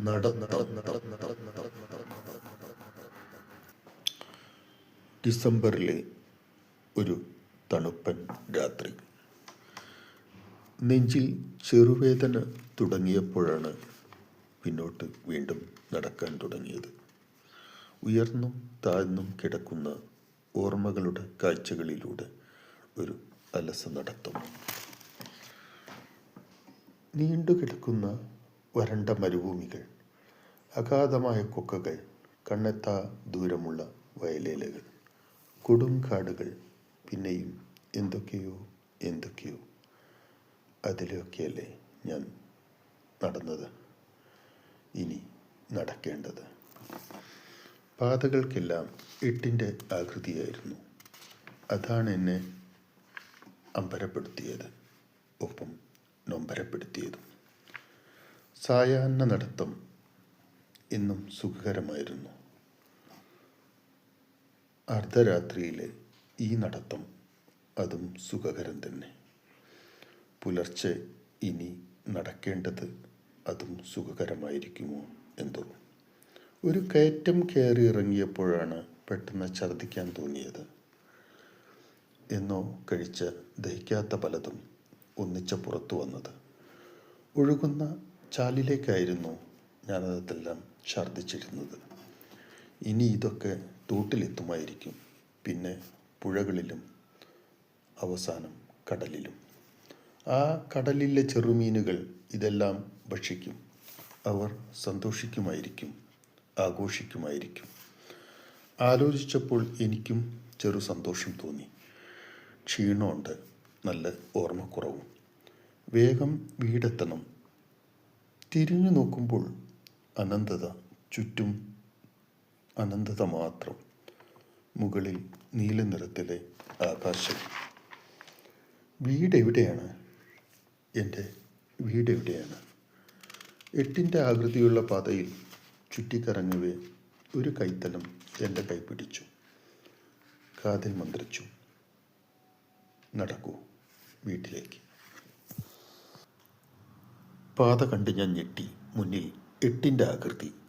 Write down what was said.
നടത്തം. ഡിസംബറിലെ ഒരു തണുപ്പൻ രാത്രി. നെഞ്ചിൽ ചെറുവേദന തുടങ്ങിയപ്പോഴാണ് പിന്നോട്ട് വീണ്ടും നടക്കാൻ തുടങ്ങിയത്. ഉയർന്നും താഴ്ന്നും കിടക്കുന്ന ഓർമ്മകളുടെ കാഴ്ചകളിലൂടെ ഒരു അലസ നടത്തം. നീണ്ടുകിടക്കുന്ന വരണ്ട മരുഭൂമികൾ, അഗാധമായ കൊക്കകൾ, കണ്ണെത്താ ദൂരമുള്ള വയലേലകൾ, കൊടുങ്കാടുകൾ, പിന്നെയും എന്തൊക്കെയോ. അതിലൊക്കെയല്ലേ ഞാൻ നടന്നത്, ഇനി നടക്കേണ്ടത്. പാതകൾക്കെല്ലാം എട്ടിൻ്റെ ആകൃതിയായിരുന്നു. അതാണ് എന്നെ അമ്പരപ്പെടുത്തിയത്, ഒപ്പം നൊമ്പരപ്പെടുത്തിയതും. സായാഹ്ന നടത്തം എന്നും സുഖകരമായിരുന്നു. അർദ്ധരാത്രിയിലെ ഈ നടത്തം അതും സുഖകരം തന്നെ. പുലർച്ചെ ഇനി നടക്കേണ്ടത് അതും സുഖകരമായിരിക്കുമോ എന്തോ. ഒരു കയറ്റം കയറി ഇറങ്ങിയപ്പോഴാണ് പെട്ടെന്ന് ഛർദ്ദിക്കാൻ തോന്നിയത്. എന്നോ കഴിച്ച ദഹിക്കാത്ത പലതും ഒന്നിച്ച പുറത്തു വന്നത്. ഒഴുകുന്ന ചാലിലേക്കായിരുന്നു ഞാനതെല്ലാം ഛർദ്ദിച്ചിരുന്നത്. ഇനി ഇതൊക്കെ തോട്ടിലെത്തുമായിരിക്കും, പിന്നെ പുഴകളിലും അവസാനം കടലിലും. ആ കടലിലെ ചെറുമീനുകൾ ഇതെല്ലാം ഭക്ഷിക്കും. അവർ സന്തോഷിക്കുമായിരിക്കും, ആഘോഷിക്കുമായിരിക്കും. ആലോചിച്ചപ്പോൾ എനിക്കും ചെറു സന്തോഷം തോന്നി. ക്ഷീണമുണ്ട്, നല്ല ഓർമ്മക്കുറവും. വേഗം വീടെത്തണം. തിരിഞ്ഞു നോക്കുമ്പോൾ അനന്തത, ചുറ്റും അനന്തത മാത്രം. മുകളിൽ നീല നിറത്തിലെ ആകാശം. വീടെവിടെയാണ്? എൻ്റെ വീടെവിടെയാണ്? എട്ടിൻ്റെ ആകൃതിയുള്ള പാതയിൽ ചുറ്റിക്കറങ്ങവേ ഒരു കൈത്തലം എൻ്റെ കൈ പിടിച്ചു. കാതിൽ മന്ത്രിച്ചു, നടക്കൂ വീട്ടിലേക്ക്. പാത കണ്ട് ഞാൻ ഞെട്ടി. മുന്നിൽ എട്ടിൻ്റെ ആകൃതി.